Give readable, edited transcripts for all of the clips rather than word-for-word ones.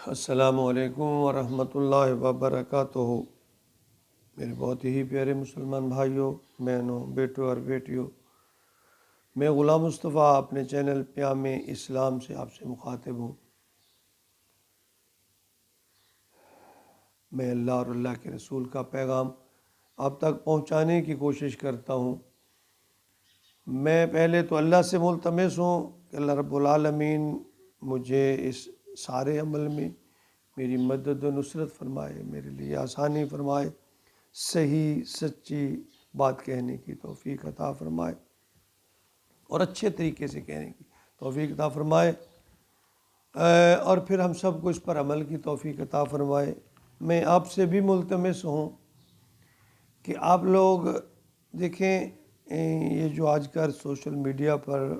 السلام علیکم ورحمۃ اللہ وبرکاتہ۔ میرے بہت ہی پیارے مسلمان بھائیوں، بہنوں، بیٹوں اور بیٹیوں، میں غلام مصطفیٰ اپنے چینل پیام اسلام سے آپ سے مخاطب ہوں۔ میں اللہ اور اللہ کے رسول کا پیغام آپ تک پہنچانے کی کوشش کرتا ہوں۔ میں پہلے تو اللہ سے ملتمس ہوں کہ اللہ رب العالمین مجھے اس سارے عمل میں میری مدد و نصرت فرمائے، میرے لیے آسانی فرمائے، صحیح سچی بات کہنے کی توفیق عطا فرمائے اور اچھے طریقے سے کہنے کی توفیق عطا فرمائے، اور پھر ہم سب کو اس پر عمل کی توفیق عطا فرمائے۔ میں آپ سے بھی ملتمس ہوں کہ آپ لوگ دیکھیں، یہ جو آج کل سوشل میڈیا پر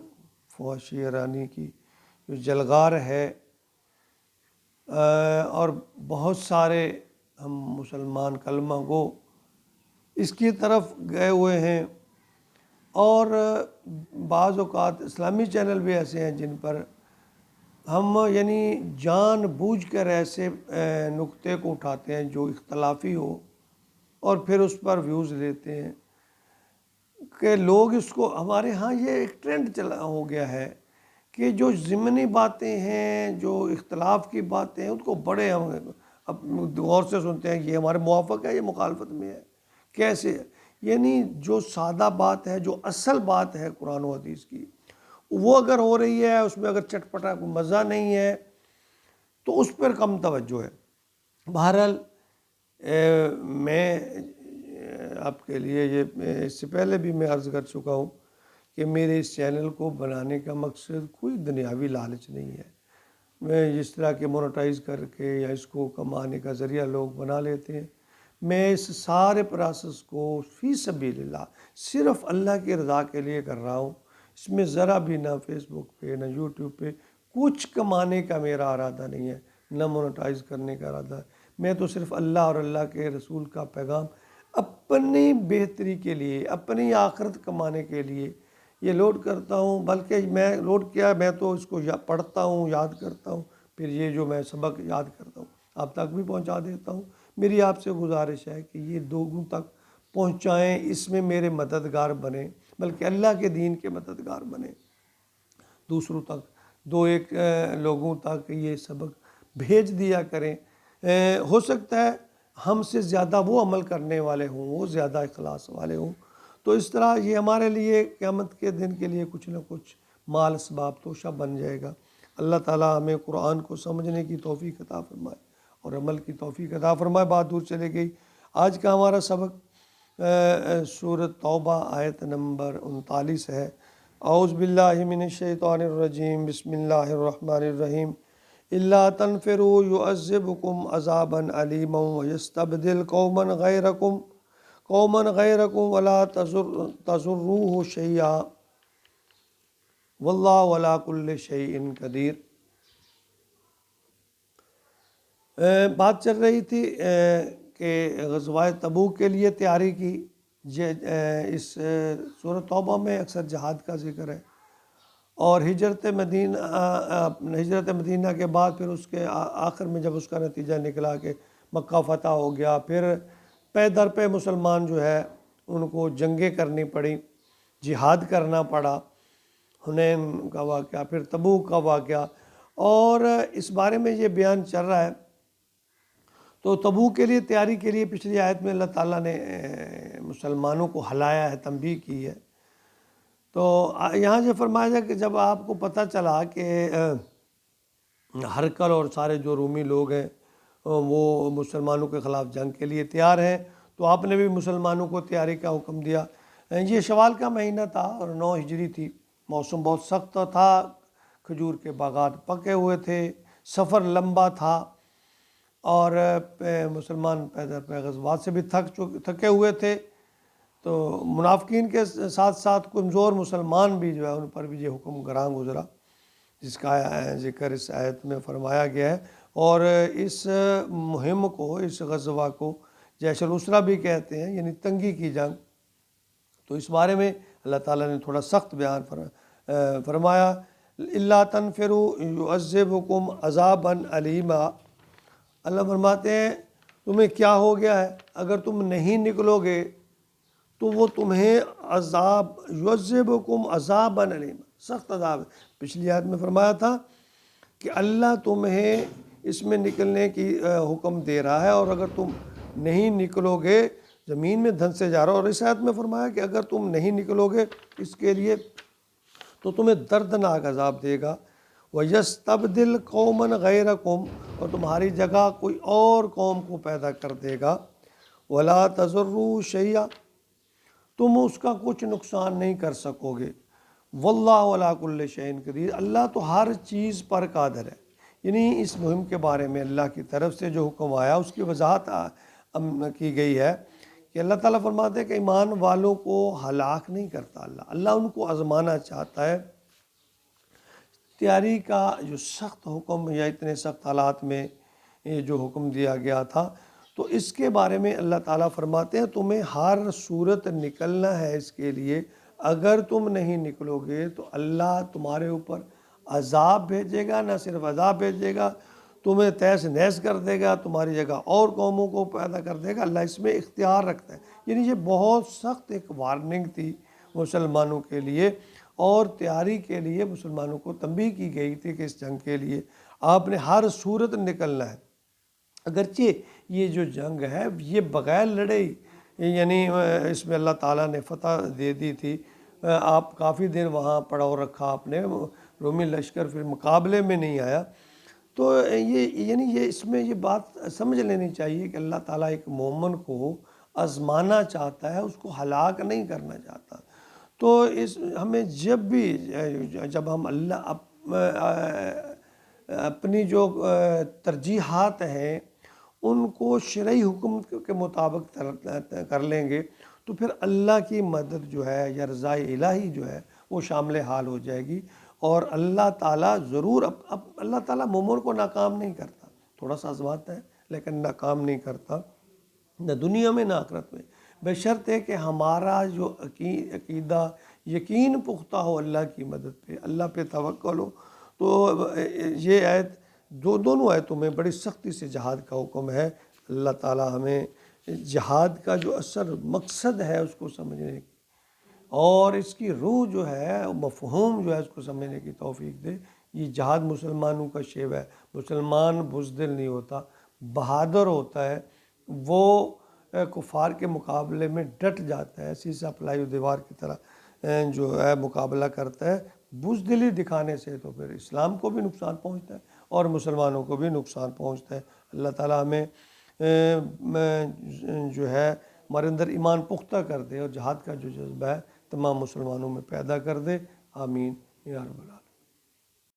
فحاشی ارانی کی جو جلغار ہے، اور بہت سارے ہم مسلمان کلمہ گو اس کی طرف گئے ہوئے ہیں، اور بعض اوقات اسلامی چینل بھی ایسے ہیں جن پر ہم جان بوجھ کر ایسے نقطے کو اٹھاتے ہیں جو اختلافی ہو، اور پھر اس پر ویوز لیتے ہیں کہ لوگ اس کو، ہمارے ہاں یہ ایک ٹرینڈ چلا ہو گیا ہے کہ جو ضمنی باتیں ہیں، جو اختلاف کی باتیں ہیں، ان کو بڑے ہم غور سے سنتے ہیں، یہ ہمارے موافق ہے، یہ مخالفت میں ہے، کیسے ہے؟ جو سادہ بات ہے، جو اصل بات ہے قرآن و حدیث کی، وہ اگر ہو رہی ہے، اس میں اگر چٹپٹا کوئی مزہ نہیں ہے تو اس پر کم توجہ ہے۔ بہرحال میں آپ کے لیے یہ اس سے پہلے بھی میں عرض کر چکا ہوں کہ میرے اس چینل کو بنانے کا مقصد کوئی دنیاوی لالچ نہیں ہے۔ میں جس طرح کے مونیٹائز کر کے یا اس کو کمانے کا ذریعہ لوگ بنا لیتے ہیں، میں اس سارے پروسیس کو فی سبیل اللہ صرف اللہ کی رضا کے لیے کر رہا ہوں۔ اس میں ذرا بھی نہ فیس بک پہ نہ یوٹیوب پہ کچھ کمانے کا میرا ارادہ نہیں ہے، نہ مونیٹائز کرنے کا ارادہ ہے۔ میں تو صرف اللہ اور اللہ کے رسول کا پیغام اپنی بہتری کے لیے، اپنی آخرت کمانے کے لیے یہ لوڈ کرتا ہوں۔ بلکہ میں لوڈ کیا، میں تو اس کو پڑھتا ہوں، یاد کرتا ہوں، پھر یہ جو میں سبق یاد کرتا ہوں آپ تک بھی پہنچا دیتا ہوں۔ میری آپ سے گزارش ہے کہ یہ لوگوں تک پہنچائیں، اس میں میرے مددگار بنیں، بلکہ اللہ کے دین کے مددگار بنیں، دوسروں تک، دو ایک لوگوں تک یہ سبق بھیج دیا کریں۔ ہو سکتا ہے ہم سے زیادہ وہ عمل کرنے والے ہوں، وہ زیادہ اخلاص والے ہوں، تو اس طرح یہ ہمارے لیے قیامت کے دن کے لیے کچھ نہ کچھ مال اسباب توشہ بن جائے گا۔ اللہ تعالیٰ ہمیں قرآن کو سمجھنے کی توفیق عطا فرمائے اور عمل کی توفیق عطا فرمائے۔ بات دور چلے گئی۔ آج کا ہمارا سبق سورۃ توبہ آیت نمبر 39 ہے۔ اعوذ باللہ من الشیطان الرجیم، بسم اللہ الرحمن الرحیم۔ الا تنفروا يعذبكم عذابا علیما ويستبدل قوما غیرکم ولا تضروه شیئا واللہ علی کل شیء قدیر۔ بات چل رہی تھی کہ غزوہ تبوک کے لیے تیاری کی۔ اس سورۃ توبہ میں اکثر جہاد کا ذکر ہے، اور ہجرت مدینہ کے بعد پھر اس کے آخر میں جب اس کا نتیجہ نکلا کہ مکہ فتح ہو گیا، پھر پے در پہ مسلمان جو ہے ان کو جنگیں کرنی پڑیں، جہاد کرنا پڑا، حنین کا واقعہ، پھر تبوک کا واقعہ، اور اس بارے میں یہ بیان چل رہا ہے۔ تو تبوک کے لیے تیاری کے لیے پچھلی آیت میں اللہ تعالیٰ نے مسلمانوں کو ہلایا ہے، تنبیہ کی ہے۔ تو یہاں سے فرمایا جائے کہ جب آپ کو پتہ چلا کہ ہرقل اور سارے جو رومی لوگ ہیں وہ مسلمانوں کے خلاف جنگ کے لیے تیار ہیں، تو آپ نے بھی مسلمانوں کو تیاری کا حکم دیا۔ یہ شوال کا مہینہ تھا اور 9 ہجری تھی، موسم بہت سخت تھا، کھجور کے باغات پکے ہوئے تھے، سفر لمبا تھا، اور مسلمان پیدر پہ غزوات سے بھی تھکے ہوئے تھے۔ تو منافقین کے ساتھ ساتھ کمزور مسلمان بھی جو ہے ان پر بھی یہ حکم گراں گزرا، جس کا ذکر اس آیت میں فرمایا گیا ہے۔ اور اس مہم کو، اس غزوہ کو جیش الاسرہ بھی کہتے ہیں، تنگی کی جنگ۔ تو اس بارے میں اللہ تعالیٰ نے تھوڑا سخت بیان فرمایا، الا تنفروا يعذبكم عذابا علیما۔ اللہ فرماتے ہیں تمہیں کیا ہو گیا ہے، اگر تم نہیں نکلو گے تو وہ تمہیں عذاب یعذبکم عذابا علیما، سخت عذاب ہے۔ پچھلی آیت میں فرمایا تھا کہ اللہ تمہیں اس میں نکلنے کی حکم دے رہا ہے، اور اگر تم نہیں نکلو گے زمین میں دھن سے جا رہا، اور اس آیت میں فرمایا کہ اگر تم نہیں نکلو گے اس کے لیے تو تمہیں دردناک عذاب دے گا، وَيَسْتَبْدِلْ قَوْمًا غَيْرَكُمْ، اور تمہاری جگہ کوئی اور قوم کو پیدا کر دے گا، وَلَا تَضُرُّوا شَيْئًا، تم اس کا کچھ نقصان نہیں کر سکو گے، وَاللَّهُ عَلَىٰ كُلِّ شَيْءٍ قَدِيرٌ، اللہ تو ہر چیز پر قادر ہے۔ یعنی اس مہم کے بارے میں اللہ کی طرف سے جو حکم آیا اس کی وضاحت کی گئی ہے کہ اللہ تعالیٰ فرماتے ہیں کہ ایمان والوں کو ہلاک نہیں کرتا اللہ ان کو آزمانا چاہتا ہے۔ تیاری کا جو سخت حکم یا اتنے سخت حالات میں یہ جو حکم دیا گیا تھا، تو اس کے بارے میں اللہ تعالیٰ فرماتے ہیں تمہیں ہر صورت نکلنا ہے اس کے لیے، اگر تم نہیں نکلو گے تو اللہ تمہارے اوپر عذاب بھیجے گا، نہ صرف عذاب بھیجے گا، تمہیں تہس نہس کر دے گا، تمہاری جگہ اور قوموں کو پیدا کر دے گا۔ اللہ اس میں اختیار رکھتا ہے۔ یعنی یہ بہت سخت ایک وارننگ تھی مسلمانوں کے لیے، اور تیاری کے لیے مسلمانوں کو تنبیہ کی گئی تھی کہ اس جنگ کے لیے آپ نے ہر صورت نکلنا ہے۔ اگرچہ یہ جو جنگ ہے یہ بغیر لڑے ہی، یعنی اس میں اللہ تعالیٰ نے فتح دے دی تھی، آپ کافی دن وہاں پڑاؤ رکھا آپ نے، رومی لشکر پھر مقابلے میں نہیں آیا۔ تو یہ اس میں یہ بات سمجھ لینی چاہیے کہ اللہ تعالیٰ ایک مومن کو آزمانا چاہتا ہے، اس کو ہلاک نہیں کرنا چاہتا۔ تو ہمیں جب ہم اپنی جو ترجیحات ہیں ان کو شرعی حکم کے مطابق کر لیں گے تو پھر اللہ کی مدد جو ہے یا رضا الہی جو ہے وہ شامل حال ہو جائے گی، اور اللہ تعالیٰ ضرور اللہ تعالیٰ مومن کو ناکام نہیں کرتا، تھوڑا سا آزماتا ہے لیکن ناکام نہیں کرتا، نہ دنیا میں نہ آخرت میں، بشرط ہے کہ ہمارا جو عقیدہ یقین پختہ ہو اللہ کی مدد پہ، اللہ پہ توکل ہو۔ تو یہ آیت دونوں آیتوں میں بڑی سختی سے جہاد کا حکم ہے۔ اللہ تعالیٰ ہمیں جہاد کا جو اصل مقصد ہے اس کو سمجھنے کی اور اس کی روح جو ہے، مفہوم جو ہے، اس کو سمجھنے کی توفیق دے۔ یہ جہاد مسلمانوں کا شیوا ہے۔ مسلمان بزدل نہیں ہوتا، بہادر ہوتا ہے، وہ کفار کے مقابلے میں ڈٹ جاتا ہے، سیسا پلائی دیوار کی طرح جو ہے مقابلہ کرتا ہے۔ بزدلی دکھانے سے تو پھر اسلام کو بھی نقصان پہنچتا ہے اور مسلمانوں کو بھی نقصان پہنچتا ہے۔ اللہ تعالیٰ ہمیں جو ہے ہمارے اندر ایمان پختہ کر دے اور جہاد کا جو جذبہ ہے تمام مسلمانوں میں پیدا کر دے۔ آمین یا رب العالمین۔